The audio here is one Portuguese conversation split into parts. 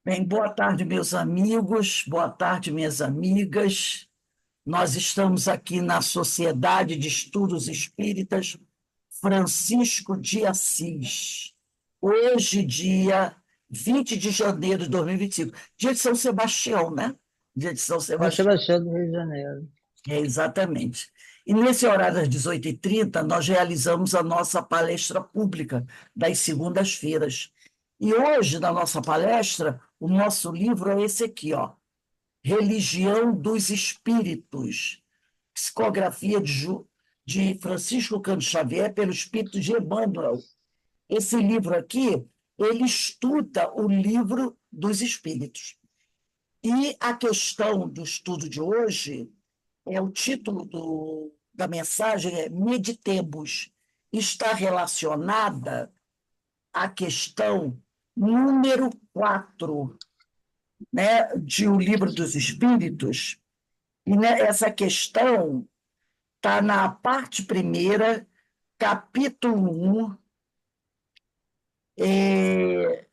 Bem, boa tarde, meus amigos, boa tarde, minhas amigas. Nós estamos aqui na Sociedade de Estudos Espíritas Francisco de Assis. Hoje, dia 20 de janeiro de 2025, dia de São Sebastião, né? Dia de São São Sebastião. Sebastião do Rio de Janeiro. É, exatamente. E nesse horário, às 18h30, nós realizamos a nossa palestra pública das segundas-feiras. E hoje, na nossa palestra, o nosso livro é esse aqui, ó, Religião dos Espíritos, psicografia de Francisco Cândido Xavier pelo Espírito de Emmanuel. Esse livro aqui, ele estuda o livro dos Espíritos. E a questão do estudo de hoje o título da mensagem é Meditemos. Está relacionada à questão número 4, né, de O Livro dos Espíritos. E né, essa questão está na parte primeira, capítulo 1, é,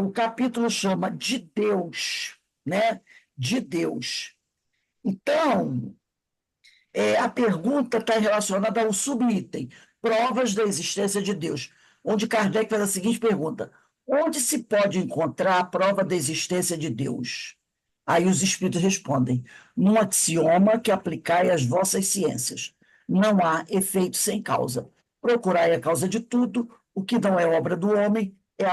o capítulo chama De Deus, né? De Deus. Então, a pergunta está relacionada ao subitem, provas da existência de Deus, onde Kardec faz a seguinte pergunta: onde se pode encontrar a prova da existência de Deus? Aí os espíritos respondem: num axioma que aplicai às vossas ciências. Não há efeito sem causa. Procurai a causa de tudo, o que não é obra do homem é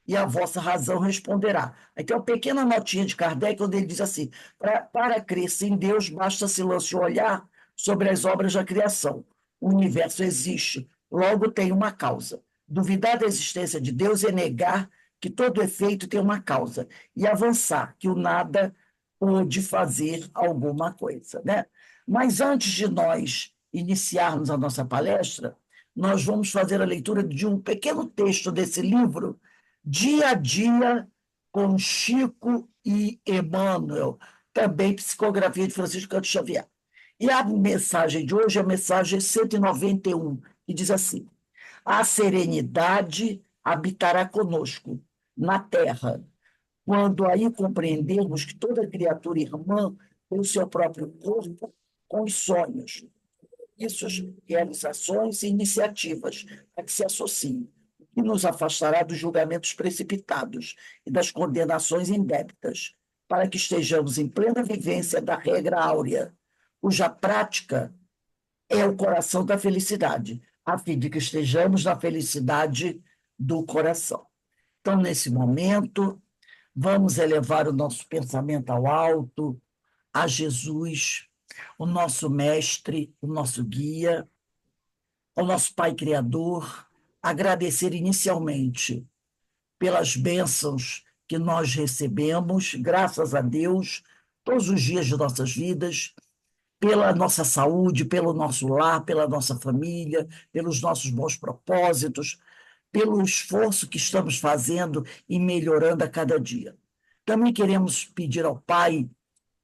e a vossa razão responderá. Aí tem uma pequena notinha de Kardec, onde ele diz assim: para crer-se em Deus, basta se lançar o olhar sobre as obras da criação. O universo existe, logo tem uma causa. Duvidar da existência de Deus é negar que todo efeito tem uma causa e avançar que o nada pode fazer alguma coisa, né? Mas antes de nós iniciarmos a nossa palestra, nós vamos fazer a leitura de um pequeno texto desse livro, Dia a Dia com Chico e Emmanuel, também psicografia de Francisco Cândido Xavier. E a mensagem de hoje é a mensagem 191, que diz assim: a serenidade habitará conosco na terra, quando aí compreendermos que toda criatura irmã tem o seu próprio corpo com os sonhos, isso, realizações e iniciativas a que se associem, e nos afastará dos julgamentos precipitados e das condenações indébitas, para que estejamos em plena vivência da regra áurea, cuja prática é o coração da felicidade, a fim de que estejamos na felicidade do coração. Então, nesse momento, vamos elevar o nosso pensamento ao alto, a Jesus, o nosso mestre, o nosso guia, ao nosso Pai Criador, agradecer inicialmente pelas bênçãos que nós recebemos, graças a Deus, todos os dias de nossas vidas, pela nossa saúde, pelo nosso lar, pela nossa família, pelos nossos bons propósitos, pelo esforço que estamos fazendo e melhorando a cada dia. Também queremos pedir ao Pai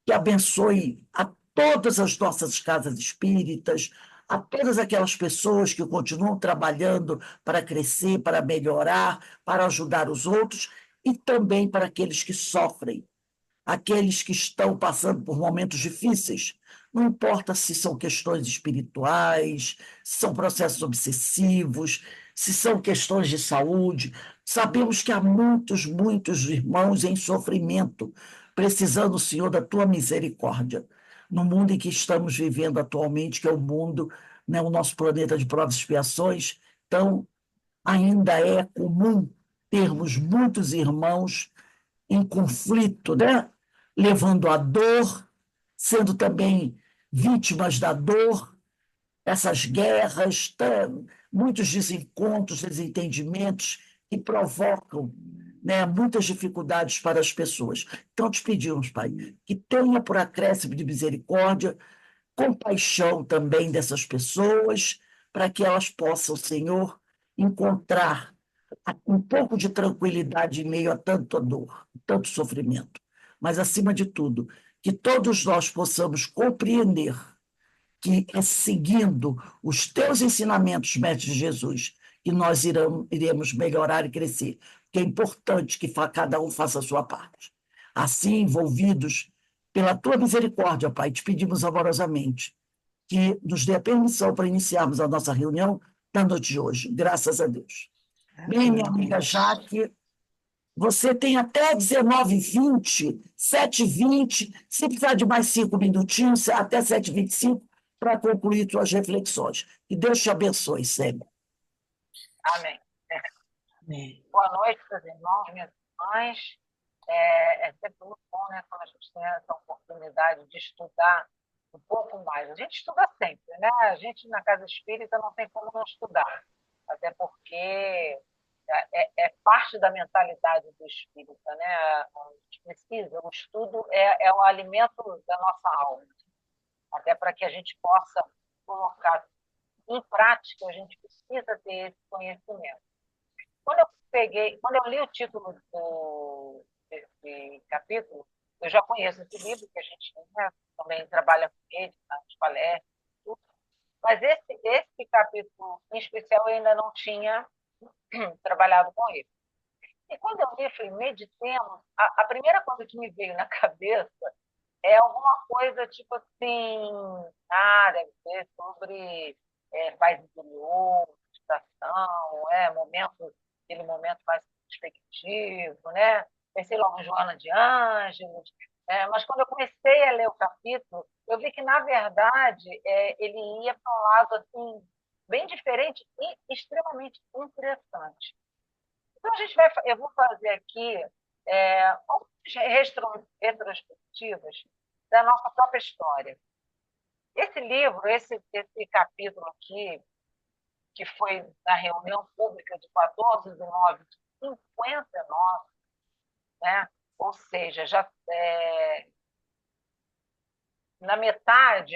que abençoe a todas as nossas casas espíritas, a todas aquelas pessoas que continuam trabalhando para crescer, para melhorar, para ajudar os outros, e também para aqueles que sofrem, aqueles que estão passando por momentos difíceis. Não importa se são questões espirituais, se são processos obsessivos, se são questões de saúde. Sabemos que há muitos, muitos irmãos em sofrimento, precisando, Senhor, da tua misericórdia. No mundo em que estamos vivendo atualmente, que é o mundo, né, o nosso planeta de provas e expiações, então ainda é comum termos muitos irmãos em conflito, né? Levando a dor, sendo também vítimas da dor, essas guerras, muitos desencontros, desentendimentos que provocam, né, muitas dificuldades para as pessoas. Então, te pedimos, Pai, que tenha por acréscimo de misericórdia, compaixão também dessas pessoas, para que elas possam, Senhor, encontrar um pouco de tranquilidade em meio a tanta dor, tanto sofrimento. Mas, acima de tudo, que todos nós possamos compreender que é seguindo os teus ensinamentos, Mestre Jesus, que nós iremos melhorar e crescer. que é importante que cada um faça a sua parte. Assim, envolvidos pela tua misericórdia, Pai, te pedimos amorosamente que nos dê a permissão para iniciarmos a nossa reunião da noite de hoje. Graças a Deus. Bem, minha amiga Jaque, você tem até 19h20, 7h20, se precisar de mais 5 minutinhos, até 7h25, para concluir suas reflexões. Que Deus te abençoe sempre. Amém. Boa noite, meus irmãos, minhas irmãs. É sempre muito bom, né, quando a gente tem essa oportunidade de estudar um pouco mais. A gente estuda sempre, né? A gente, na casa espírita, não tem como não estudar, até porque é parte da mentalidade do espírita, né? A gente precisa, o estudo é o alimento da nossa alma, até para que a gente possa colocar em prática, a gente precisa ter esse conhecimento. Quando eu li o título desse capítulo, eu já conheço esse livro, que a gente, né, também trabalha com ele, nas palestras, tudo. Mas esse capítulo em especial eu ainda não tinha trabalhado com ele. E quando eu li, eu falei, meditemos, a primeira coisa que me veio na cabeça é alguma coisa tipo assim, deve ser sobre paz interior, meditação, aquele momento mais perspectivo, né? Pensei logo em Joana de Ângeles, mas quando eu comecei a ler o capítulo, eu vi que, na verdade, ele ia para um lado assim, bem diferente e extremamente interessante. Então, eu vou fazer aqui algumas retrospectivas da nossa própria história. Esse livro, esse capítulo aqui, que foi na reunião pública de 14 de nove de 59, né? Ou seja, já na metade,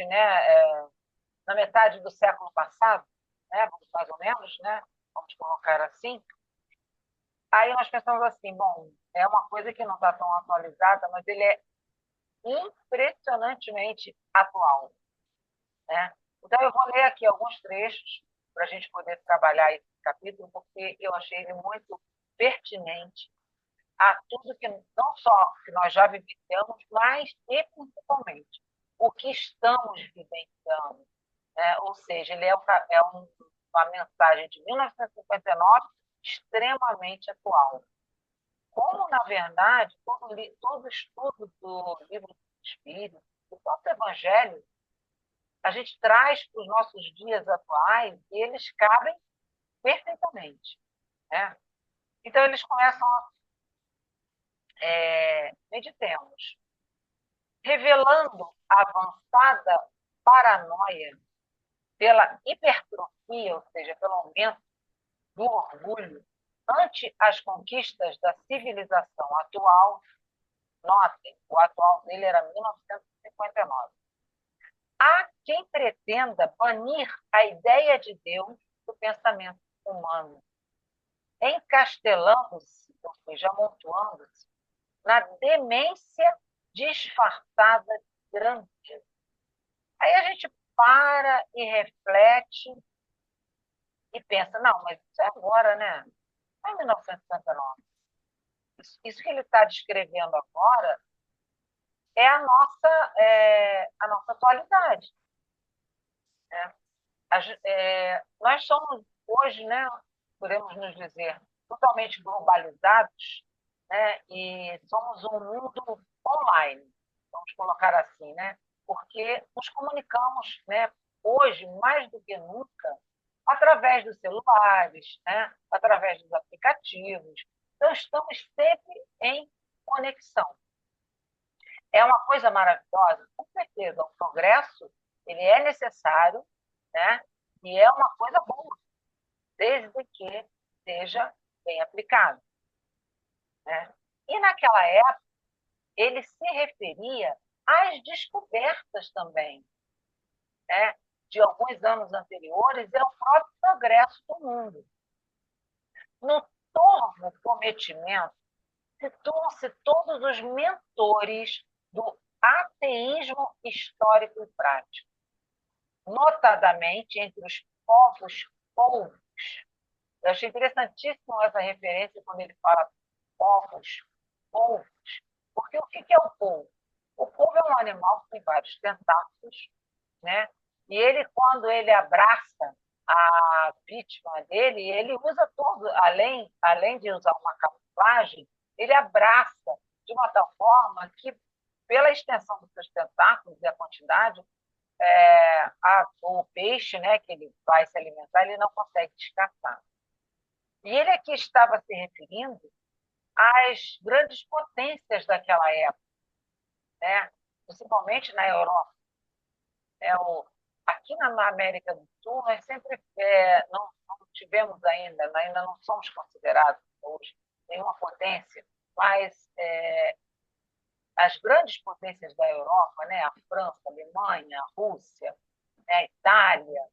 na metade do século passado, né? Mais ou menos, né? Vamos colocar assim. Aí nós pensamos assim, bom, é uma coisa que não está tão atualizada, mas ele é impressionantemente atual, né? Então, eu vou ler aqui alguns trechos para a gente poder trabalhar esse capítulo, porque eu achei ele muito pertinente a tudo que, não só que nós já vivenciamos, mas e principalmente o que estamos vivenciando, né? Ou seja, ele uma mensagem de 1959 extremamente atual. Como, na verdade, todo estudo do livro do Espírito, do próprio Evangelho, a gente traz para os nossos dias atuais e eles cabem perfeitamente, né? Então, eles começam meditemos, revelando a avançada paranoia pela hipertrofia, ou seja, pelo aumento do orgulho ante as conquistas da civilização atual. Notem, o atual dele era 1959. Há quem pretenda banir a ideia de Deus do pensamento humano, encastelando-se, ou seja, amontoando-se, na demência disfarçada de grandeza. Aí a gente para e reflete e pensa, não, mas isso é agora, né? Não é 1959. Isso que ele está descrevendo agora é a nossa atualidade, né? Nós somos hoje, né, podemos nos dizer, totalmente globalizados, né, e somos um mundo online, vamos colocar assim, né, porque nos comunicamos, né, hoje, mais do que nunca, através dos celulares, né, através dos aplicativos. Então, estamos sempre em conexão. É uma coisa maravilhosa, com certeza. O progresso ele é necessário, né? E é uma coisa boa, desde que seja bem aplicado, né? E naquela época, ele se referia às descobertas também, né? De alguns anos anteriores e ao próprio progresso do mundo. No torno cometimento, situam-se todos os mentores do ateísmo histórico e prático, notadamente entre os povos polvos, Eu achei interessantíssimo essa referência quando ele fala povos, polvos, porque o que é o polvo? O polvo é um animal que tem vários tentáculos, né? E ele, quando ele abraça a vítima dele, ele usa todo, além de usar uma camuflagem, ele abraça de uma tal forma que, pela extensão dos seus tentáculos e a quantidade, o peixe, né, que ele vai se alimentar, ele não consegue escapar. E ele aqui estava se referindo às grandes potências daquela época, né? Principalmente na Europa. Aqui na América do Sul, nós sempre não tivemos ainda não somos considerados hoje nenhuma potência, mas as grandes potências da Europa, né? A França, a Alemanha, a Rússia, né? A Itália,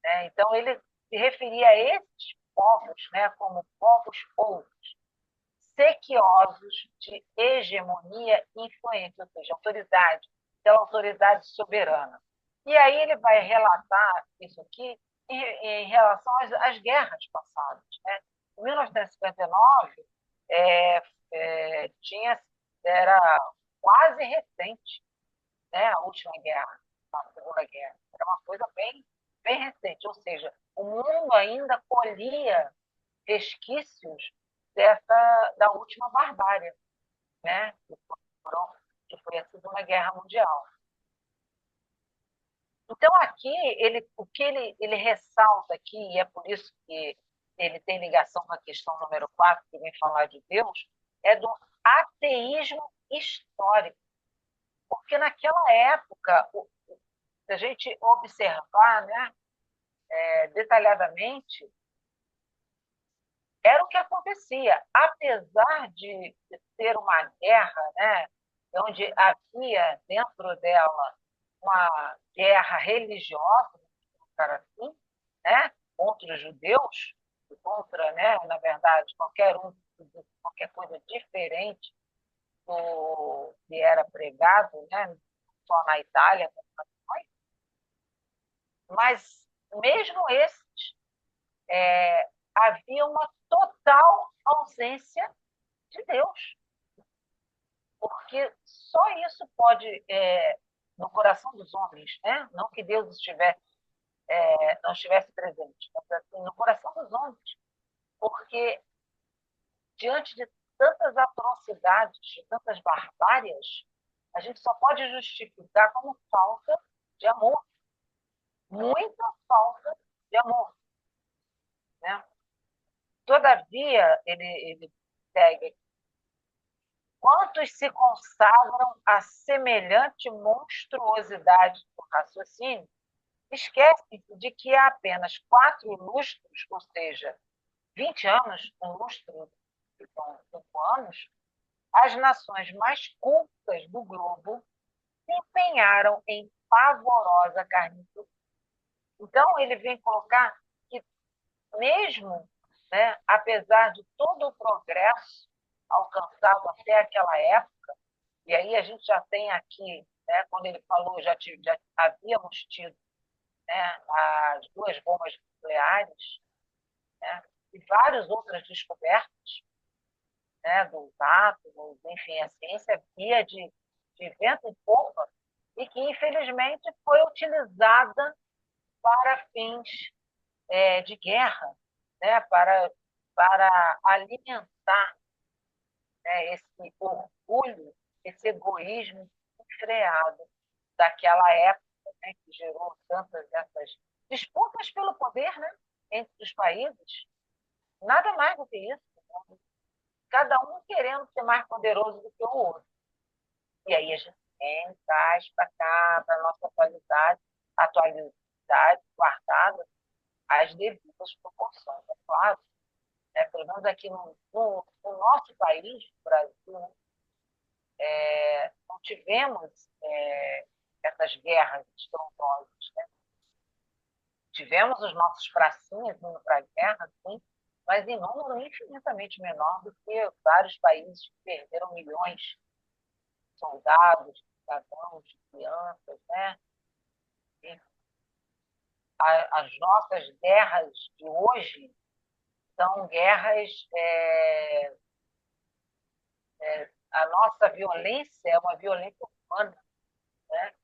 né? Então, ele se referia a esses povos, né? Como povos outros, sequiosos de hegemonia influente, ou seja, autoridade, aquela autoridade soberana. E aí ele vai relatar isso aqui em relação às guerras passadas. Né? Em 1959, era quase recente, né, a última guerra, a Segunda Guerra. Era uma coisa bem recente, ou seja, o mundo ainda colhia resquícios da última barbárie, né? Que foi a Segunda Guerra Mundial. Então, aqui, o que ele ressalta aqui, e é por isso que ele tem ligação com a questão número 4, que vem falar de Deus, é do ateísmo histórico. Porque naquela época, se a gente observar, né, detalhadamente, era o que acontecia. Apesar de ser uma guerra, né, onde havia dentro dela uma guerra religiosa, assim, né, contra os judeus, contra, né, na verdade, qualquer coisa diferente do que era pregado, né, só na Itália, mas mesmo esses, havia uma total ausência de Deus, porque só isso pode, no coração dos homens, né? Não que Deus não estivesse presente, mas assim, no coração dos homens, porque diante de tantas atrocidades, de tantas barbárias, a gente só pode justificar como falta de amor, muita falta de amor, né? Todavia, ele segue: quantos se consagram a semelhante monstruosidade do raciocínio, esquecem-se de que há apenas 4 lustros, ou seja, 20 anos, um lustro são 5 anos, as nações mais cultas do globo se empenharam em pavorosa carnificina. Então, ele vem colocar que, mesmo, né, apesar de todo o progresso alcançado até aquela época, e aí a gente já tem aqui, né, quando ele falou, já havíamos tido, né, as 2 bombas nucleares, né, e várias outras descobertas, né, dos átomos, enfim, a ciência via de vento em popa, e que, infelizmente, foi utilizada para fins de guerra, né, para alimentar, né, esse orgulho, esse egoísmo freado daquela época, né, que gerou tantas essas disputas pelo poder, né, entre os países. Nada mais do que isso. Cada um querendo ser mais poderoso do que o outro. E aí a gente traz para cá, para a nossa atualidade guardada as devidas proporções, é claro. Né? Pelo menos aqui no nosso país, no Brasil, não tivemos essas guerras estrondosas. Né? Tivemos os nossos pracinhas indo para a guerra, sim, mas em número infinitamente menor do que vários países que perderam milhões de soldados, cidadãos, crianças. Né? E as nossas guerras de hoje São guerras. A nossa violência é uma violência humana, né?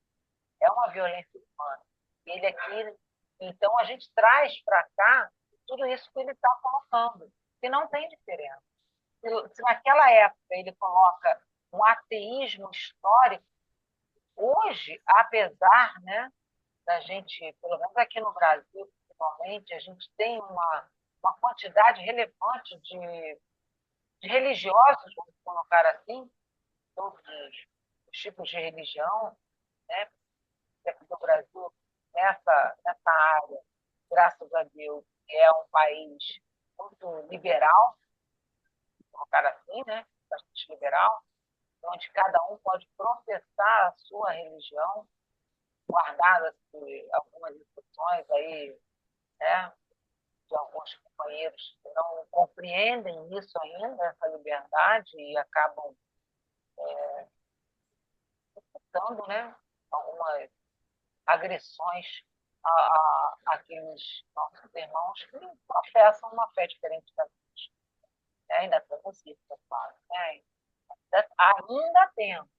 É uma violência humana. Ele aqui, então a gente traz para cá tudo isso que ele está colocando, que não tem diferença. Se naquela época ele coloca um ateísmo histórico, hoje, apesar, né, da gente, pelo menos aqui no Brasil, principalmente, a gente tem uma quantidade relevante de religiosos, vamos colocar assim, todos os tipos de religião, né, aqui do Brasil, nessa área, graças a Deus, é um país muito liberal, colocar assim, né, bastante liberal, onde cada um pode professar a sua religião, guardadas-se algumas exceções aí, né, de alguns companheiros que não compreendem isso ainda, essa liberdade, e acabam dando, né, algumas agressões àqueles nossos irmãos que professam uma fé diferente da gente. Ainda temos isso, é claro. Né? Ainda temos,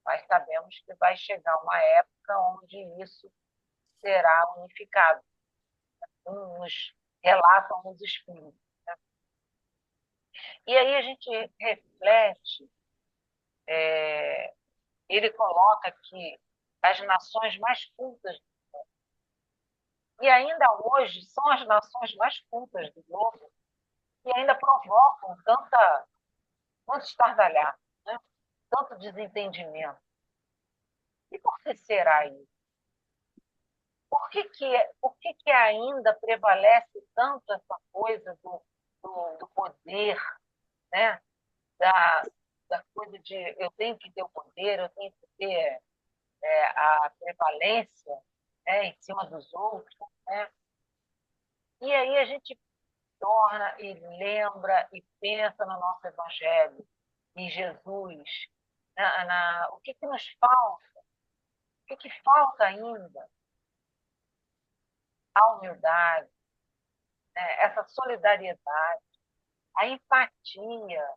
mas sabemos que vai chegar uma época onde isso será unificado. Nos relatam os espíritos. Né? E aí a gente reflete, ele coloca que as nações mais cultas, e ainda hoje são as nações mais cultas do globo, que ainda provocam tanto estardalhaço, né? Tanto desentendimento. E por que será isso? Por que ainda prevalece tanto essa coisa do poder, né? da, da coisa de eu tenho que ter o poder, eu tenho que ter a prevalência, né, em cima dos outros? Né? E aí a gente torna e lembra e pensa no nosso Evangelho, em Jesus, o que nos falta? O que falta ainda? A humildade, né? Essa solidariedade, a empatia.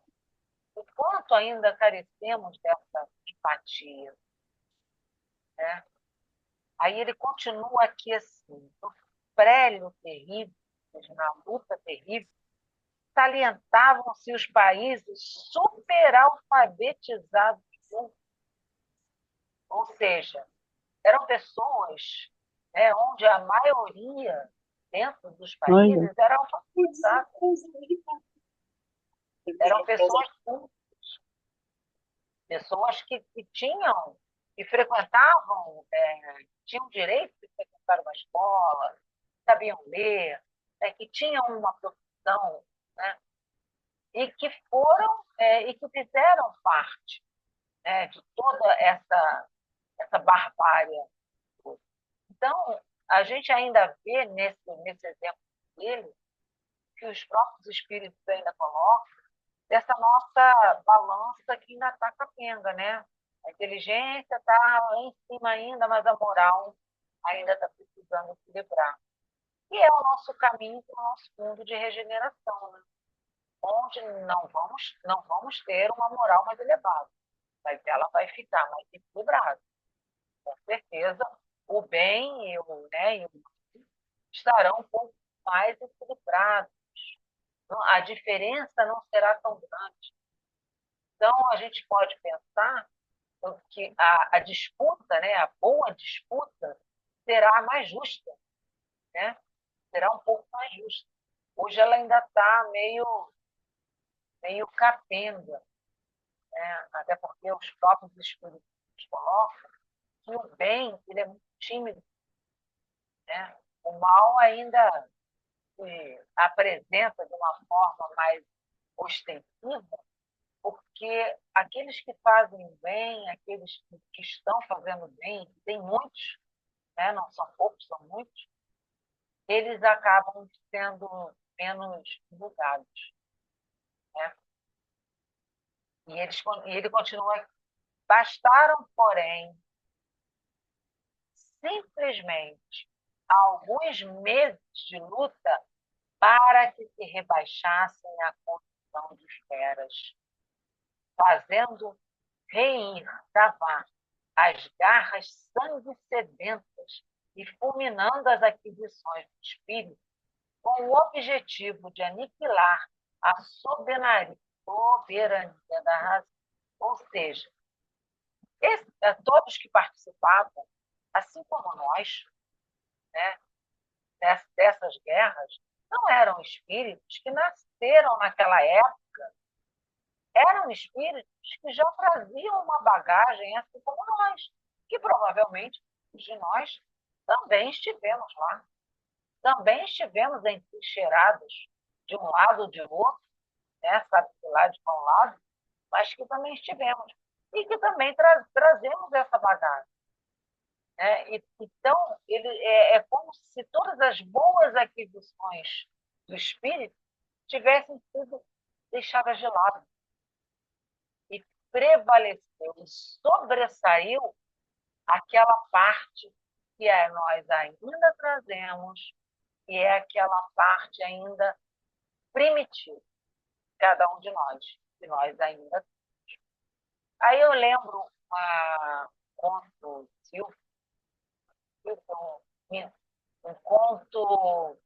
O quanto ainda carecemos dessa empatia. Né? Aí ele continua aqui assim, no prélio terrível, ou seja, na luta terrível, salientavam-se os países superalfabetizados, ou seja, eram pessoas, né, onde a maioria dentro dos Olha. países era alfabetizada, eram pessoas cultas, pessoas que tinham, que frequentavam, tinham direito de frequentar uma escola, sabiam ler, né, que tinham uma profissão, né, e que foram e que fizeram parte, né, de toda essa barbárie. Então, a gente ainda vê nesse exemplo dele que os próprios espíritos ainda colocam dessa nossa balança que ainda está capenga, né? A inteligência está lá em cima ainda, mas a moral ainda está precisando equilibrar. E é o nosso caminho para o nosso mundo de regeneração, né? Onde não vamos ter uma moral mais elevada, mas ela vai ficar mais equilibrada. Com certeza, o bem e o mal estarão um pouco mais equilibrados. A diferença não será tão grande. Então, a gente pode pensar que a disputa, né, a boa disputa, será mais justa, né? Será um pouco mais justa. Hoje ela ainda está meio capenga, né? Até porque os próprios espíritos colocam que o bem ele é muito tímido, né? O mal ainda se apresenta de uma forma mais ostensiva, porque aqueles que fazem bem, aqueles que estão fazendo bem, tem muitos, né? Não são poucos, são muitos, eles acabam sendo menos julgados. Né? E ele continua: bastaram, porém, simplesmente alguns meses de luta para que se rebaixassem à condição de feras, fazendo reir, travar as garras sangue sedentas e fulminando as aquisições do espírito, com o objetivo de aniquilar a soberania da razão. Ou seja, todos que participavam, assim como nós, né, dessas guerras, não eram espíritos que nasceram naquela época, eram espíritos que já traziam uma bagagem, assim como nós, que provavelmente de nós também estivemos lá, também estivemos entrincheirados de um lado ou de outro, né, sabe lá de qual lado, mas que também estivemos e que também trazemos essa bagagem. Né? Então, é como se todas as boas aquisições do espírito tivessem sido deixadas de lado. E prevaleceu e sobressaiu aquela parte que nós ainda trazemos, e é aquela parte ainda primitiva, cada um de nós, que nós ainda. Aí eu lembro um conto um conto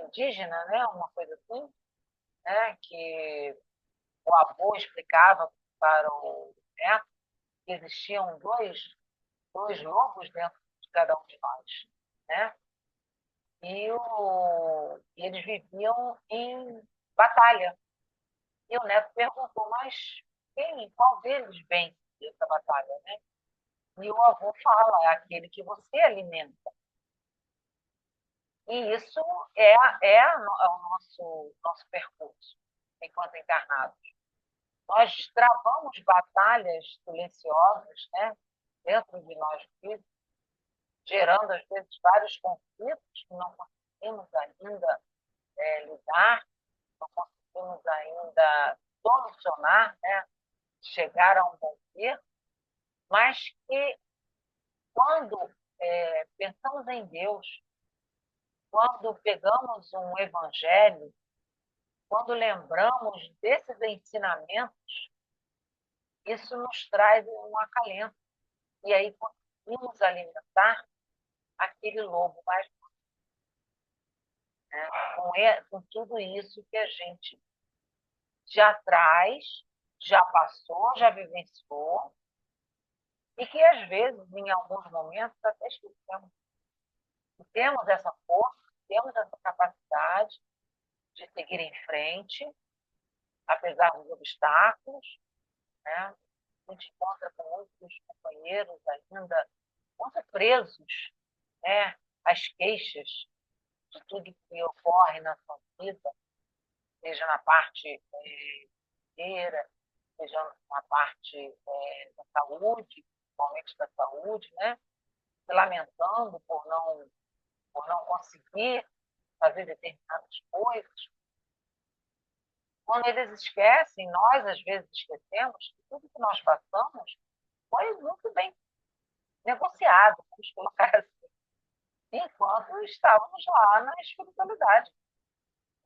indígena, né? Uma coisa assim, né? Que o avô explicava para o neto que existiam dois lobos dentro de cada um de nós, né? E eles viviam em batalha. E o neto perguntou, mas qual deles vence essa batalha, né? E o avô fala, é aquele que você alimenta. E isso é o nosso percurso enquanto encarnados. Nós travamos batalhas silenciosas, né, dentro de nós mesmos, gerando, às vezes, vários conflitos que não conseguimos ainda lidar, não conseguimos ainda solucionar, né, chegar a um bom termo, mas que, quando pensamos em Deus, quando pegamos um evangelho, quando lembramos desses ensinamentos, isso nos traz um acalento. E aí conseguimos alimentar aquele lobo mais, né? Com tudo isso que a gente já traz, já passou, já vivenciou, e que às vezes, em alguns momentos, até esquecemos. E temos essa força, temos essa capacidade de seguir em frente, apesar dos obstáculos, né? A gente encontra com muitos companheiros ainda muito presos, né, às queixas de tudo que ocorre na sua vida, seja na parte financeira, seja na parte da saúde, principalmente da saúde, né, se lamentando por não conseguir fazer determinadas coisas. Quando eles esquecem, nós às vezes esquecemos que tudo que nós passamos foi muito bem negociado, vamos colocar assim, enquanto estávamos lá na espiritualidade.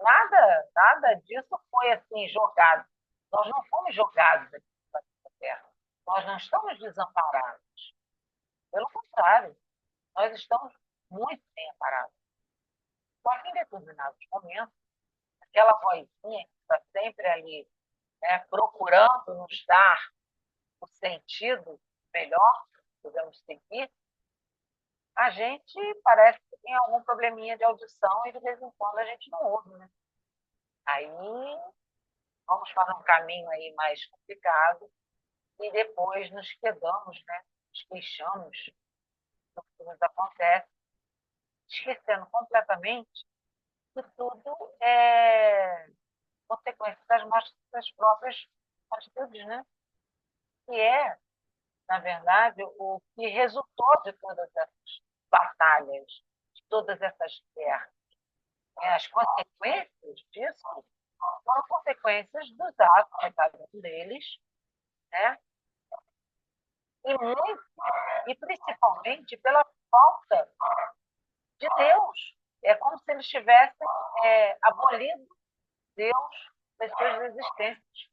Nada disso foi assim jogado. Nós não fomos jogados aqui na Terra. Nós não estamos desamparados. Pelo contrário, nós estamos muito bem amparados. Só que em determinados momentos, aquela vozinha que está sempre ali, né, procurando nos dar o sentido melhor que podemos seguir, a gente parece que tem algum probleminha de audição e de vez em quando a gente não ouve, né? Aí vamos para um caminho aí mais complicado e depois nos quedamos, né? Nos queixamos do que nos acontece, esquecendo completamente que tudo é consequência das nossas próprias atitudes, né? Que é, na verdade, o que resultou de todas essas batalhas, de todas essas guerras. As consequências disso foram consequências dos atos de cada um deles, né? E principalmente pela falta de Deus, É como se eles tivessem abolido Deus das suas existências.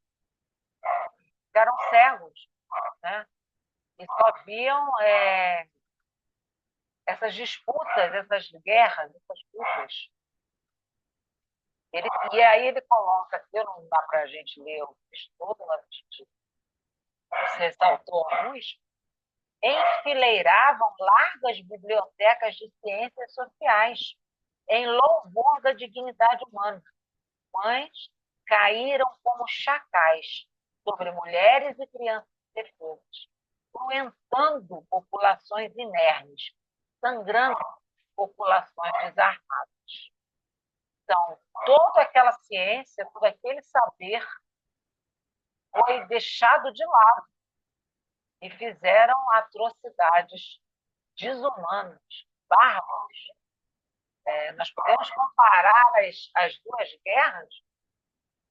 Ficaram cegos, né? E só viam essas disputas, essas guerras, essas lutas. E aí ele coloca, eu não dá para a gente ler o texto todo, mas a gente ressaltou alguns, enfileiravam largas bibliotecas de ciências sociais em louvor da dignidade humana. Mães caíram como chacais sobre mulheres e crianças indefesas, cruentando populações inermes, sangrando populações desarmadas. Então, toda aquela ciência, todo aquele saber foi deixado de lado e fizeram atrocidades desumanas, bárbaras. Nós podemos comparar as duas guerras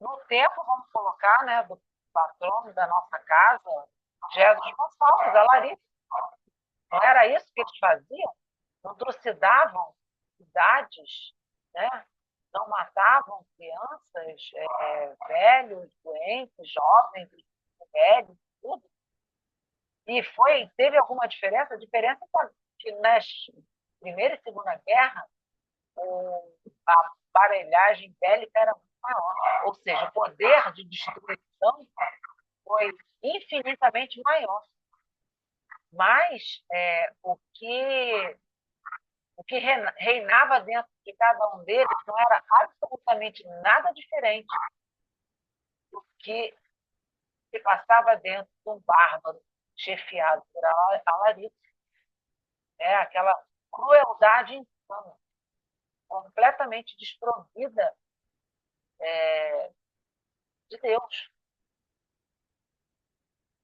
no tempo, vamos colocar, né, do patrono da nossa casa, Jesus Gonçalves, a Larissa. Não era isso que eles faziam? Não trucidavam cidades, né? Não matavam crianças, velhos, doentes, jovens, mulheres, tudo. E teve alguma diferença? A diferença é que nas Primeira e Segunda Guerra, a aparelhagem bélica era muito maior. Ou seja, o poder de destruição foi infinitamente maior. Mas o que reinava dentro de cada um deles não era absolutamente nada diferente do que se passava dentro de um bárbaro chefiado por Alarico. Aquela crueldade insana, completamente desprovida de Deus.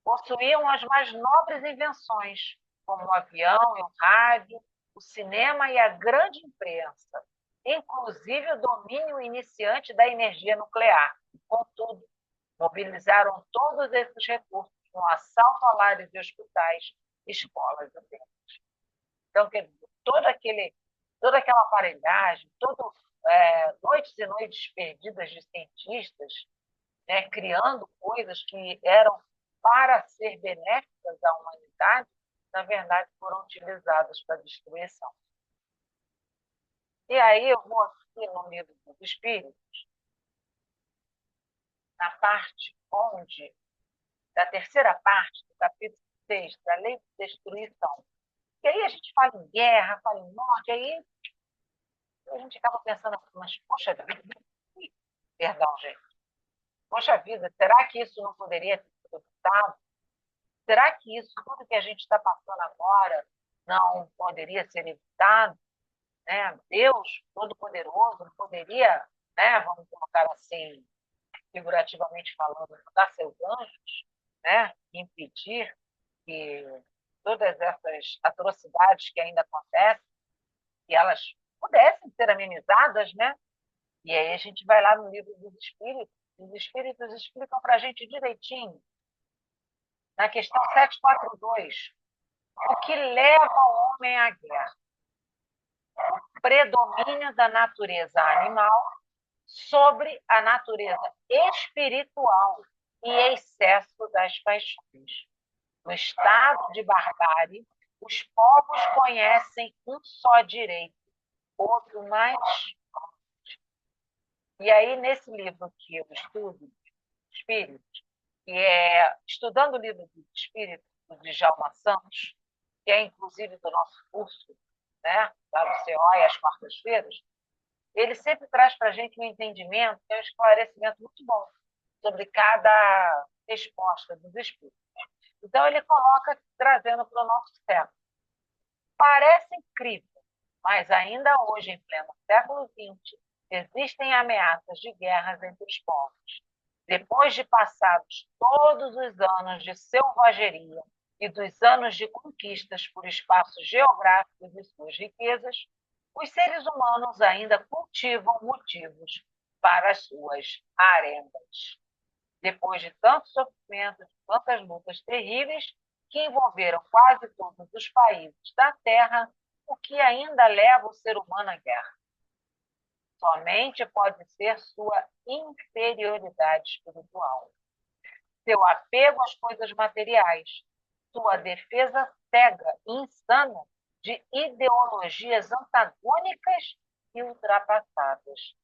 Possuíam as mais nobres invenções, como o avião e o rádio, o cinema e a grande imprensa, inclusive o domínio iniciante da energia nuclear. Contudo, mobilizaram todos esses recursos no assalto a lares e hospitais, escolas e templos. Então, toda aquela aparelhagem, noites e noites perdidas de cientistas, né, criando coisas que eram para ser benéficas à humanidade, na verdade, foram utilizadas para destruição. E aí eu vou aqui no livro dos Espíritos, na parte da terceira parte do capítulo 6, da lei de destruição. E aí a gente fala em guerra, fala em morte, aí a gente acaba pensando assim, mas poxa vida, perdão, gente, poxa vida, será que isso não poderia ter sido evitado? Será que isso, tudo que a gente está passando agora, não poderia ser evitado? Né? Deus Todo-Poderoso não poderia, né, vamos colocar assim, figurativamente falando, mandar seus anjos, né, impedir que todas essas atrocidades que ainda acontecem, que elas pudessem ser amenizadas, né? E aí a gente vai lá no livro dos Espíritos, os Espíritos explicam para a gente direitinho, na questão 742, o que leva o homem à guerra. O predomínio da natureza animal sobre a natureza espiritual e excesso das paixões. No estado de barbárie, os povos conhecem um só direito, outro mais. E aí, nesse livro que eu estudo, Espíritos, que é Estudando o Livro dos Espíritos, do Djalma Santos, que é inclusive do nosso curso, né, da UCO e às quartas-feiras, ele sempre traz para a gente um entendimento, um esclarecimento muito bom sobre cada resposta dos Espíritos. Então, ele coloca, trazendo para o nosso século. Parece incrível, mas ainda hoje, em pleno século XX, existem ameaças de guerras entre os povos. Depois de passados todos os anos de selvageria e dos anos de conquistas por espaços geográficos e suas riquezas, os seres humanos ainda cultivam motivos para as suas arendas. Depois de tanto sofrimento, de tantas lutas terríveis que envolveram quase todos os países da Terra, o que ainda leva o ser humano à guerra? Somente pode ser sua inferioridade espiritual, seu apego às coisas materiais, sua defesa cega e insana de ideologias antagônicas e ultrapassadas,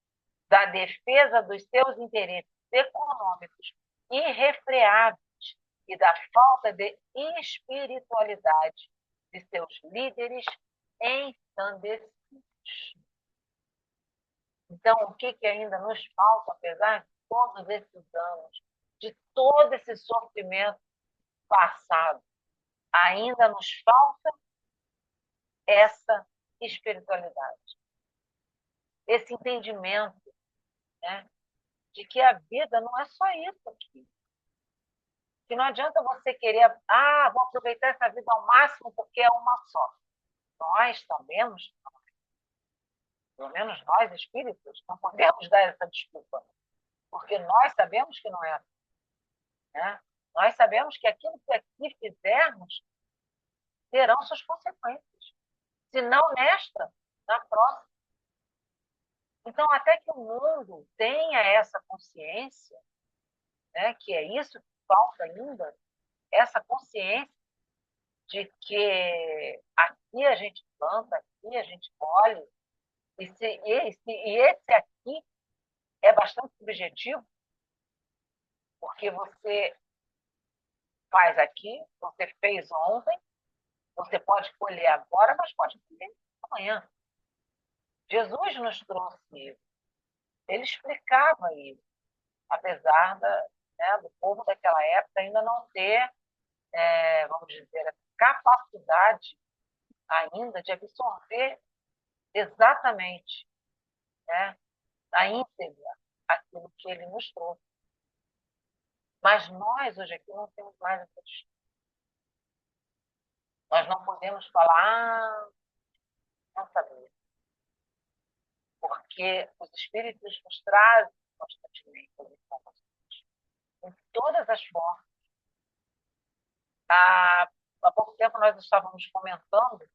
da defesa dos seus interesses econômicos irrefreáveis e da falta de espiritualidade de seus líderes ensandecidos. Então, o que ainda nos falta, apesar de todos esses anos, de todo esse sofrimento passado, ainda nos falta essa espiritualidade, esse entendimento, né, de que a vida não é só isso aqui. Que não adianta você querer, vou aproveitar essa vida ao máximo porque é uma só. Nós sabemos, pelo menos nós espíritos, não podemos dar essa desculpa, porque nós sabemos que não é assim, né? Nós sabemos que aquilo que aqui fizermos terão suas consequências. Se não nesta, na próxima. Então, até que o mundo tenha essa consciência, né, que é isso que falta ainda, essa consciência de que aqui a gente planta, aqui a gente colhe, e esse aqui é bastante subjetivo, porque você faz aqui, você fez ontem, você pode colher agora, mas pode colher amanhã. Jesus nos trouxe isso. Ele explicava isso, apesar do povo daquela época ainda não ter, vamos dizer, a capacidade ainda de absorver exatamente, né, a íntegra aquilo que ele nos trouxe. Mas nós, hoje aqui, não temos mais essa discussão. Nós não podemos falar, não sabia, porque os espíritos nos trazem constantemente as informações, em todas as formas. Há pouco tempo nós estávamos comentando,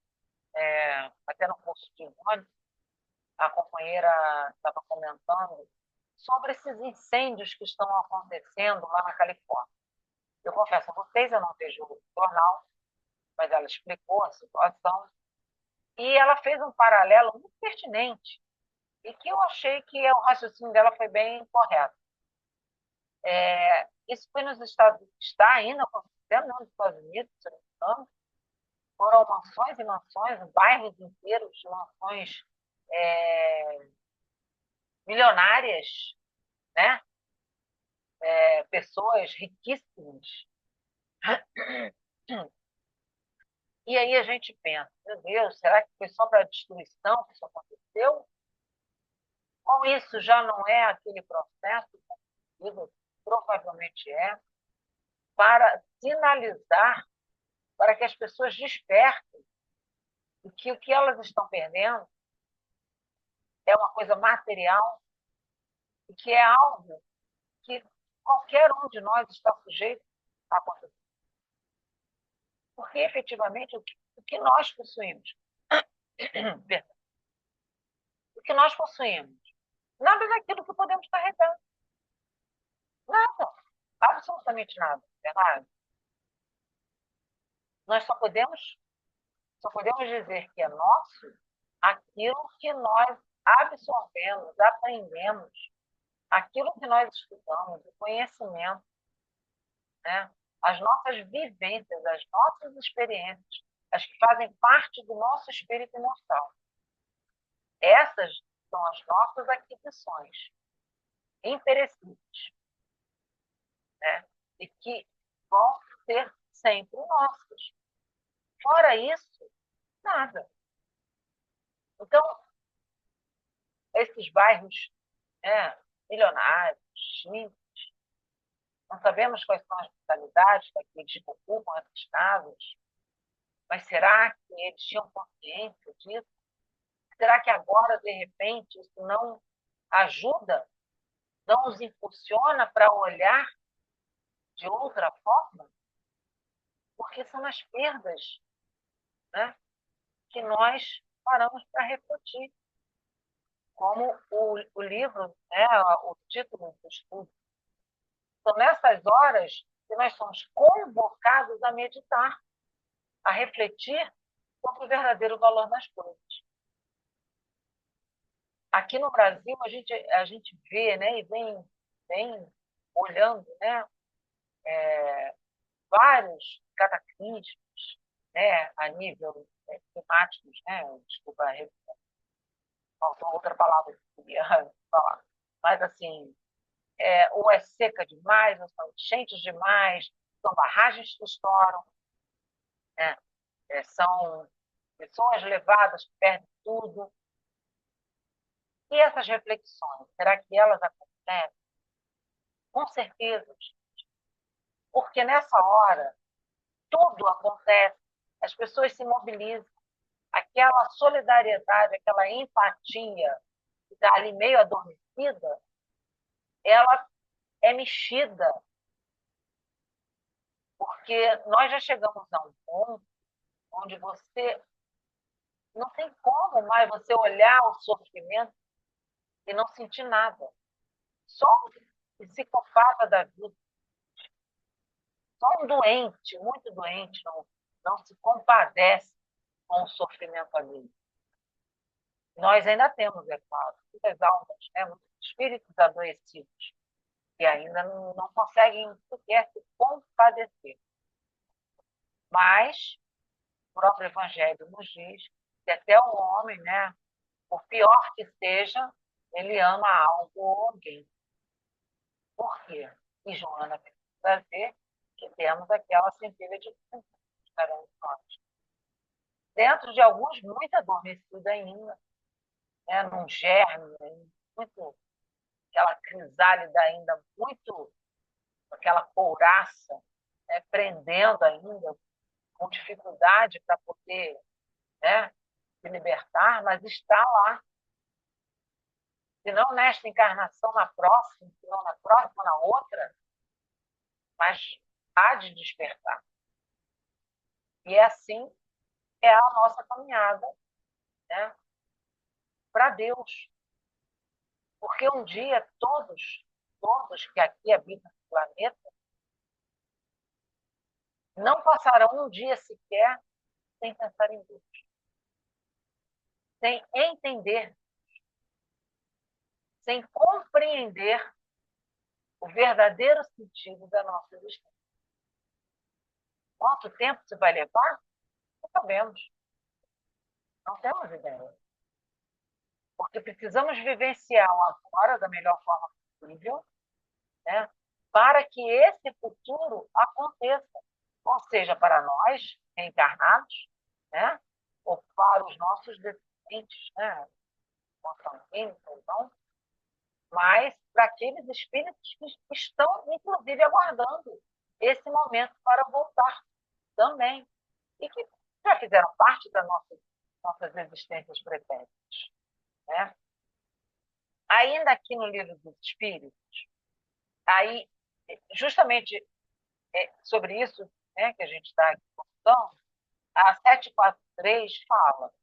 até no curso de Ivone, a companheira estava comentando sobre esses incêndios que estão acontecendo lá na Califórnia. Eu confesso a vocês, eu não vejo o jornal, mas ela explicou a situação e ela fez um paralelo muito pertinente e que eu achei que o raciocínio dela foi bem correto. Isso foi nos Estados Unidos, está ainda acontecendo nos Estados Unidos, se não me engano. Foram mansões e mansões, bairros inteiros de mansões milionárias, né? Pessoas riquíssimas. E aí a gente pensa, meu Deus, será que foi só para destruição que isso aconteceu? Ou isso já não é aquele processo construído, provavelmente para sinalizar, para que as pessoas despertem e que o que elas estão perdendo é uma coisa material e que é algo que qualquer um de nós está sujeito a acontecer. Porque, efetivamente, o que nós possuímos, o que nós possuímos, nada daquilo que podemos carregar. Nada. Absolutamente nada. Verdade? Nós só podemos dizer que é nosso aquilo que nós absorvemos, aprendemos, aquilo que nós estudamos, o conhecimento, né? As nossas vivências, as nossas experiências, as que fazem parte do nosso espírito imortal. Essas são as nossas aquisições imperecíveis, né? E que vão ser sempre nossas. Fora isso, nada. Então, esses bairros, milionários, chiques, não sabemos quais são as mentalidades daqueles que ocupam essas casas, mas será que eles tinham consciência disso? Será que agora, de repente, isso não ajuda, não os impulsiona para olhar de outra forma? Porque são as perdas, né, que nós paramos para refletir. como o livro, né, o título do estudo. São nessas horas que nós somos convocados a meditar, a refletir sobre o verdadeiro valor das coisas. Aqui no Brasil, a gente vê, né, e vem olhando, né, vários cataclismos, né, a nível climáticos, né, desculpa, faltou outra palavra que eu queria falar, mas assim, ou é seca demais, ou são enchentes demais, são barragens que estouram, né, são pessoas levadas que perdem tudo. E essas reflexões, será que elas acontecem? Com certeza, porque nessa hora tudo acontece, as pessoas se mobilizam, aquela solidariedade, aquela empatia que está ali meio adormecida, ela é mexida, porque nós já chegamos a um ponto onde você não tem como mais você olhar o sofrimento e não sentir nada. Só um psicopata da vida, só um doente, muito doente, não se compadece com o sofrimento alheio. Nós ainda temos, é claro, muitas almas, né, muitos espíritos adoecidos, que ainda não conseguem sequer se compadecer. Mas o próprio Evangelho nos diz que até o homem, né, por pior que seja, ele ama algo ou alguém. Por quê? E Joana vai trazer que temos aquela centelha de cada um de nós. Dentro de alguns muito adormecidos ainda, né, num germe, muito, aquela crisálida ainda muito, aquela couraça, né, prendendo ainda, com dificuldade para poder, né, se libertar, mas está lá. Se não nesta encarnação, na próxima, se não na próxima, na outra, mas há de despertar. E assim é a nossa caminhada, né, para Deus. Porque um dia todos que aqui habitam no planeta, não passarão um dia sequer sem pensar em Deus, sem entender, sem compreender o verdadeiro sentido da nossa existência. Quanto tempo isso vai levar? Não sabemos. Não temos ideia. Porque precisamos vivenciar o agora da melhor forma possível, né, para que esse futuro aconteça. Ou seja, para nós, reencarnados, né, ou para os nossos descendentes, né, consanguíneos ou não, mas para aqueles espíritos que estão, inclusive, aguardando esse momento para voltar também, e que já fizeram parte das nossas existências pretéritas, né? Ainda aqui no Livro dos Espíritos, aí, justamente sobre isso, né, que a gente está aqui contando, a 743 fala: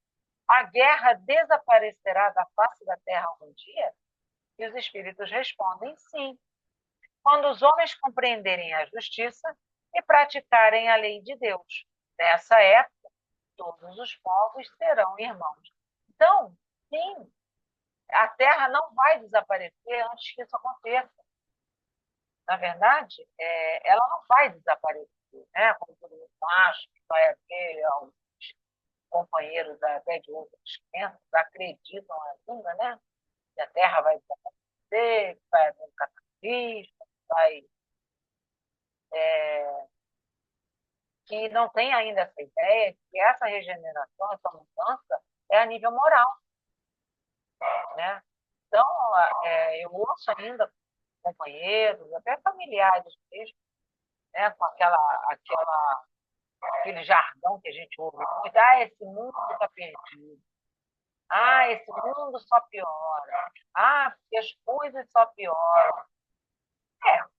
a guerra desaparecerá da face da Terra algum dia? E os espíritos respondem sim, quando os homens compreenderem a justiça e praticarem a lei de Deus. Nessa época, todos os povos serão irmãos. Então, sim, a Terra não vai desaparecer antes que isso aconteça. Na verdade, ela não vai desaparecer, né? Como todo mundo acha que vai haver alguns companheiros até de outros crenças acreditam ainda, né? Que a Terra vai desaparecer, que vai haver um cataclismo, que não tem ainda essa ideia que essa regeneração, essa mudança é a nível moral, né? Então, eu ouço ainda companheiros, até familiares mesmo, né, com aquele jargão que a gente ouve muito: ah, esse mundo está perdido, ah, esse mundo só piora, ah, porque as coisas só pioram.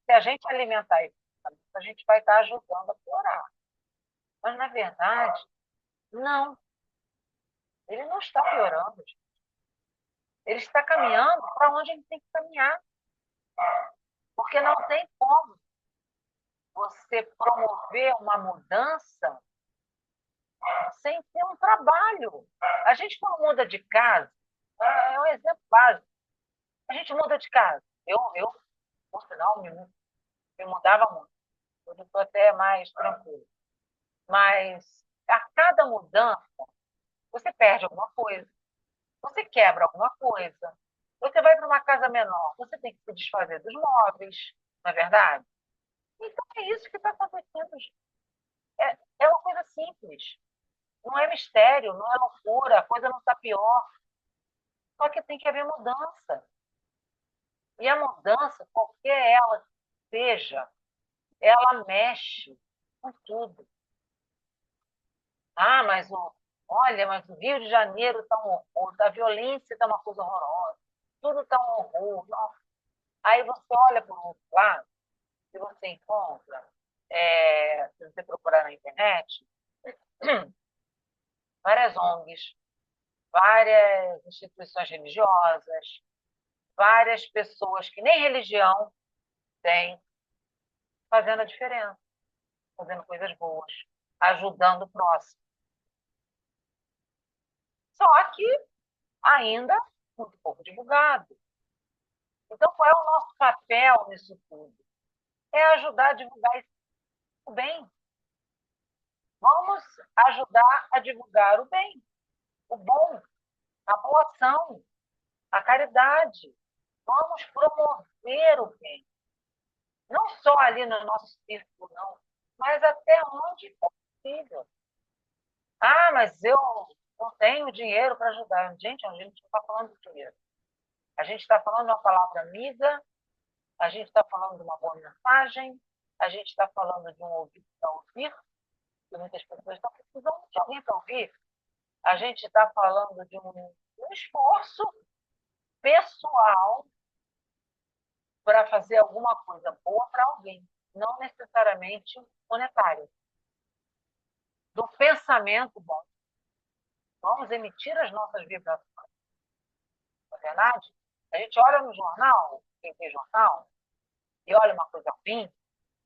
Se a gente alimentar isso, a gente vai estar ajudando a piorar. Mas, na verdade, não, ele não está piorando. Ele está caminhando para onde ele tem que caminhar. Porque não tem como você promover uma mudança sem ter um trabalho. A gente, quando muda de casa, é um exemplo básico. A gente muda de casa. Eu por sinal, me mudava muito. Hoje eu estou até mais tranquilo. Mas a cada mudança, você perde alguma coisa, você quebra alguma coisa, você vai para uma casa menor, você tem que se desfazer dos móveis, não é verdade? Então é isso que está acontecendo. É uma coisa simples. Não é mistério, não é loucura, a coisa não está pior. Só que tem que haver mudança. E a mudança, qualquer ela que seja, ela mexe com tudo. Ah, olha, mas o Rio de Janeiro está um horror, a violência está uma coisa horrorosa, tudo está um horror. Nossa. Aí você olha para o outro lado, e você encontra, se você procurar na internet, várias ONGs, várias instituições religiosas, várias pessoas que nem religião têm, fazendo a diferença, fazendo coisas boas, ajudando o próximo. Só que ainda muito pouco divulgado. Então, qual é o nosso papel nisso tudo? É ajudar a divulgar o bem. Vamos ajudar a divulgar o bem, o bom, a boa ação, a caridade. Vamos promover o bem. Não só ali no nosso círculo, não, mas até onde for possível. Ah, mas eu não tenho dinheiro para ajudar. Gente, a gente não está falando de dinheiro. A gente está falando de uma palavra amiga, a gente está falando de uma boa mensagem, a gente está falando de um ouvido para ouvir, que muitas pessoas estão precisando de alguém para ouvir. A gente está falando de um esforço pessoal para fazer alguma coisa boa para alguém, não necessariamente monetário. Do pensamento bom. Vamos emitir as nossas vibrações. Não é verdade? A gente olha no jornal, quem tem jornal, e olha uma coisa ruim,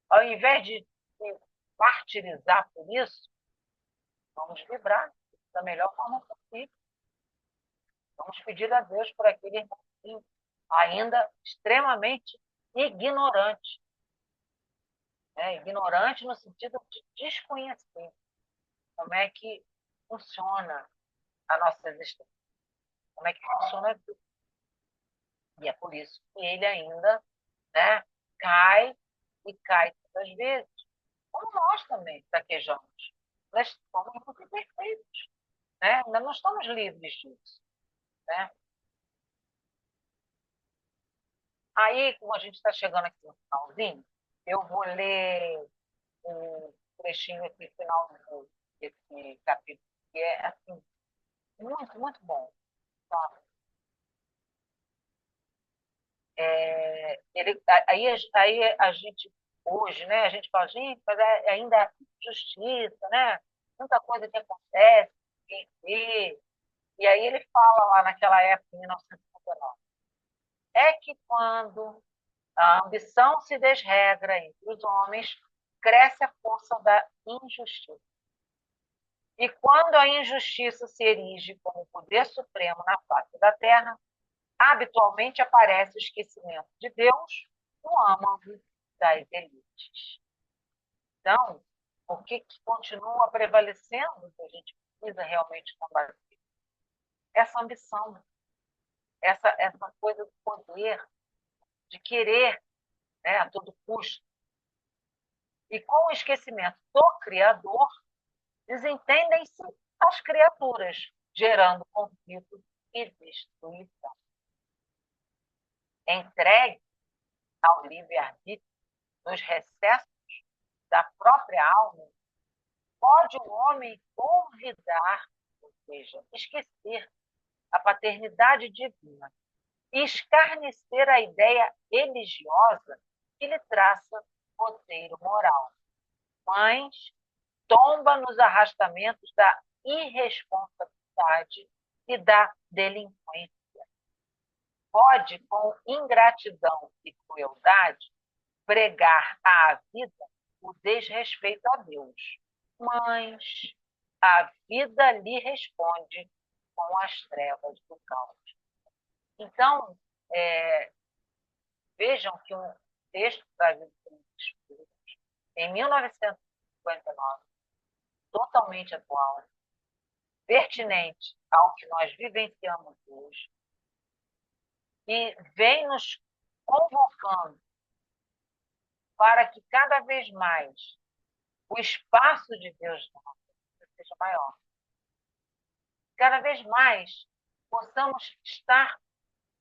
ao invés de se martirizar por isso, vamos vibrar da melhor forma possível. Vamos pedir a Deus por aquele irmãozinho ainda extremamente ignorante. Né? Ignorante no sentido de desconhecer como é que funciona a nossa existência, como é que funciona tudo. E é por isso que ele ainda, né, cai e cai tantas vezes, como nós também fraquejamos. Nós somos muito imperfeitos, né? Ainda não estamos livres disso. Né? Aí, como a gente está chegando aqui no finalzinho, eu vou ler um trechinho aqui final desse capítulo, que é assim, muito, muito bom. Tá? Aí a gente, hoje, né, a gente fala, gente, mas ainda é justiça, né? Tanta coisa que acontece, quem vê. E aí ele fala lá naquela época, em 1959, é que quando a ambição se desregra entre os homens, cresce a força da injustiça. E quando a injustiça se erige como poder supremo na face da terra, habitualmente aparece o esquecimento de Deus no âmago das elites. Então, o que continua prevalecendo que a gente precisa realmente combater? Essa ambição, essa coisa do poder, de querer, né, a todo custo. E com o esquecimento do Criador, desentendem-se as criaturas, gerando conflito e destruição. Entregue ao livre-arbítrio, nos recessos da própria alma, pode o homem olvidar, ou seja, esquecer a paternidade divina e escarnecer a ideia religiosa que lhe traça roteiro moral. Mas tomba nos arrastamentos da irresponsabilidade e da delinquência. pode, com ingratidão e crueldade, pregar à vida o desrespeito a Deus. Mas a vida lhe responde com as trevas do caos. Então, vejam que um texto trazido pelos Espíritos, em 1959, totalmente atual, pertinente ao que nós vivenciamos hoje, e vem nos convocando para que cada vez mais o espaço de Deus na nossa vida seja maior. Cada vez mais possamos estar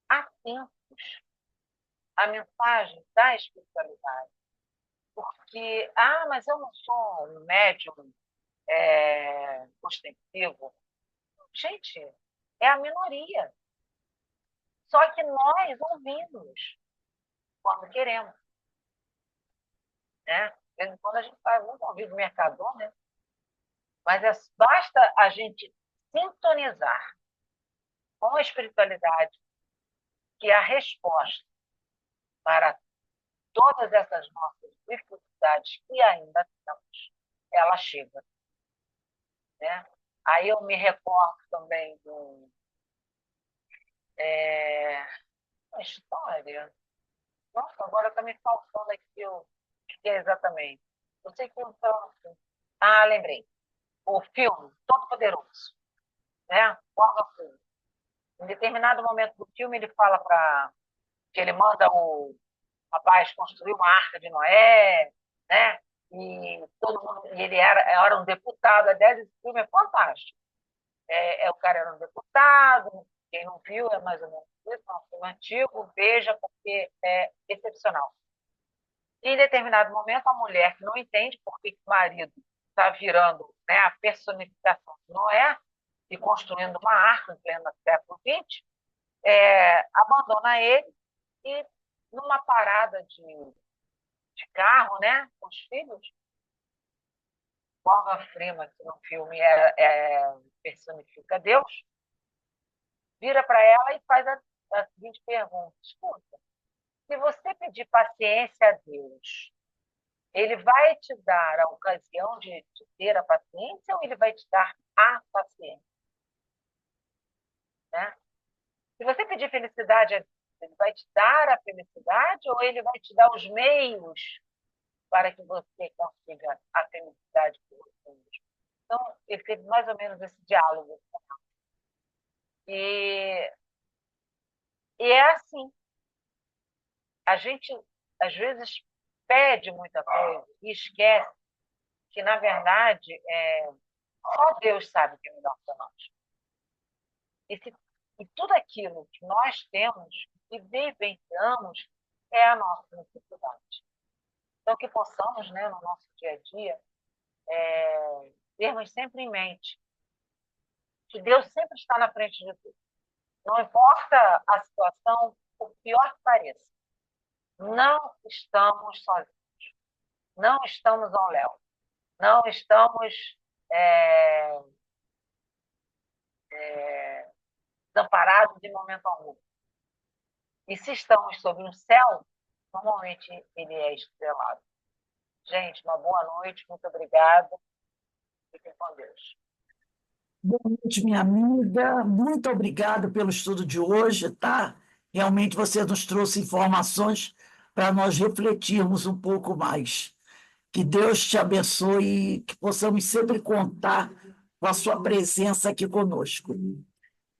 atentos à mensagem da espiritualidade. Porque, mas eu não sou um médium ostensivo. Gente, é a minoria. Só que nós ouvimos quando queremos. Né? De vez em quando a gente faz muito ouvido mercador, né? Mas basta a gente sintonizar com a espiritualidade que a resposta para todas essas nossas dificuldades que ainda temos, ela chega. Né? Aí eu me recordo também do uma história. Nossa, agora está me faltando aqui o que é exatamente. Eu sei que eu estou... lembrei. O filme Todo Poderoso. Né? Morgan Freeman. Em determinado momento do filme, ele fala que ele manda o rapaz construir uma arca de Noé, né? E todo mundo, e ele era um deputado. Aliás, esse filme é fantástico. O cara era um deputado, quem não viu é mais ou menos isso, é um filme antigo, veja, porque é excepcional. E, em determinado momento, a mulher que não entende por que o marido está virando, né, a personificação de Noé e construindo uma arca em pleno século XX, abandona ele e, numa parada de carro, né, com os filhos, Morgan Freeman, que no filme personifica Deus, vira para ela e faz a seguinte pergunta: escuta, se você pedir paciência a Deus, ele vai te dar a ocasião de ter a paciência ou ele vai te dar a paciência? Né? Se você pedir felicidade a Deus, ele vai te dar a felicidade ou ele vai te dar os meios para que você consiga a felicidade que você mesmo? Então, ele teve mais ou menos esse diálogo. E é assim. A gente, às vezes, pede muita coisa e esquece que, na verdade, só Deus sabe o que é melhor para nós. E tudo aquilo que nós temos e vivenciamos é a nossa necessidade. Então, que possamos, né, no nosso dia a dia, termos sempre em mente que Deus sempre está na frente de tudo. Não importa a situação, o pior que pareça. Não estamos sozinhos. Não estamos ao léu. Não estamos desamparados de momento algum. E se estamos sob um céu, normalmente ele é estrelado. Gente, uma boa noite, muito obrigada. Fiquem com Deus. Boa noite, minha amiga. Muito obrigada pelo estudo de hoje, tá? Realmente você nos trouxe informações para nós refletirmos um pouco mais. Que Deus te abençoe e que possamos sempre contar com a sua presença aqui conosco.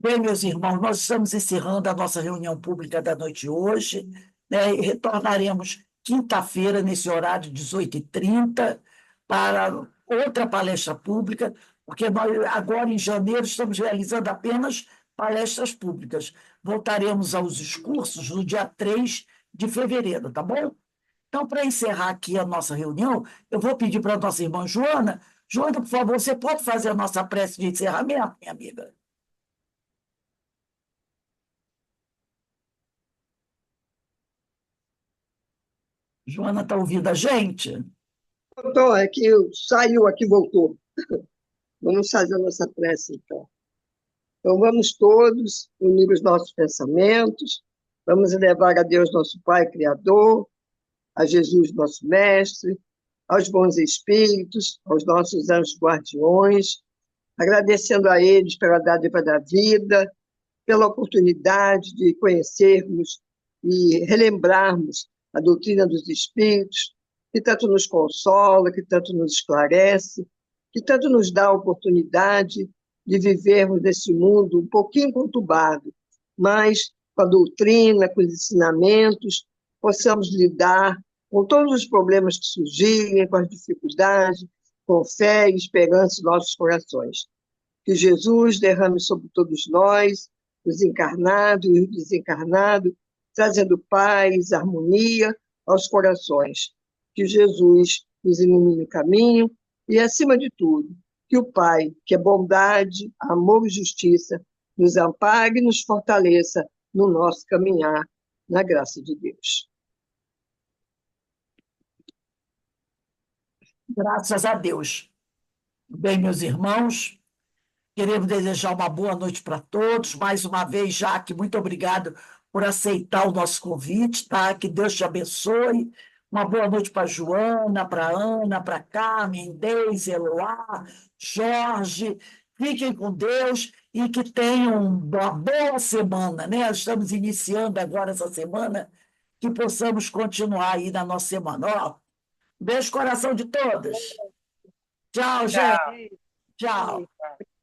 Bem, meus irmãos, nós estamos encerrando a nossa reunião pública da noite de hoje, né? E retornaremos quinta-feira, nesse horário, 18h30, para outra palestra pública, porque nós, agora em janeiro, estamos realizando apenas palestras públicas. Voltaremos aos cursos no dia 3 de fevereiro, tá bom? Então, para encerrar aqui a nossa reunião, eu vou pedir para a nossa irmã Joana. Joana, por favor, você pode fazer a nossa prece de encerramento, minha amiga? Joana, está ouvindo a gente? Doutor, é que saiu aqui e voltou. Vamos fazer a nossa prece, então. Então, vamos todos unir os nossos pensamentos Vamos elevar a Deus, nosso Pai Criador, a Jesus, nosso Mestre, aos bons espíritos, aos nossos anjos guardiões, agradecendo a eles pela dádiva da vida, pela oportunidade de conhecermos e relembrarmos a doutrina dos espíritos, que tanto nos consola, que tanto nos esclarece, que tanto nos dá a oportunidade de vivermos nesse mundo um pouquinho conturbado, mas com a doutrina, com os ensinamentos, possamos lidar com todos os problemas que surgirem, com as dificuldades, com fé e esperança em nossos corações. Que Jesus derrame sobre todos nós, os encarnados e os desencarnados, trazendo paz, harmonia aos corações. Que Jesus nos ilumine o caminho e, acima de tudo, que o Pai, que é bondade, amor e justiça, nos ampare e nos fortaleça no nosso caminhar, na graça de Deus. Graças a Deus. Bem, meus irmãos, queremos desejar uma boa noite para todos. Mais uma vez, Jaque, muito obrigado por aceitar o nosso convite, tá? Que Deus te abençoe. Uma boa noite para Joana, para Ana, para Carmen, Deise, Eloá, Jorge. Fiquem com Deus e que tenham uma boa semana, né? Estamos iniciando agora essa semana, que possamos continuar aí na nossa semana. Ó, beijo no coração de todos. Tchau, gente. Tchau. Tchau.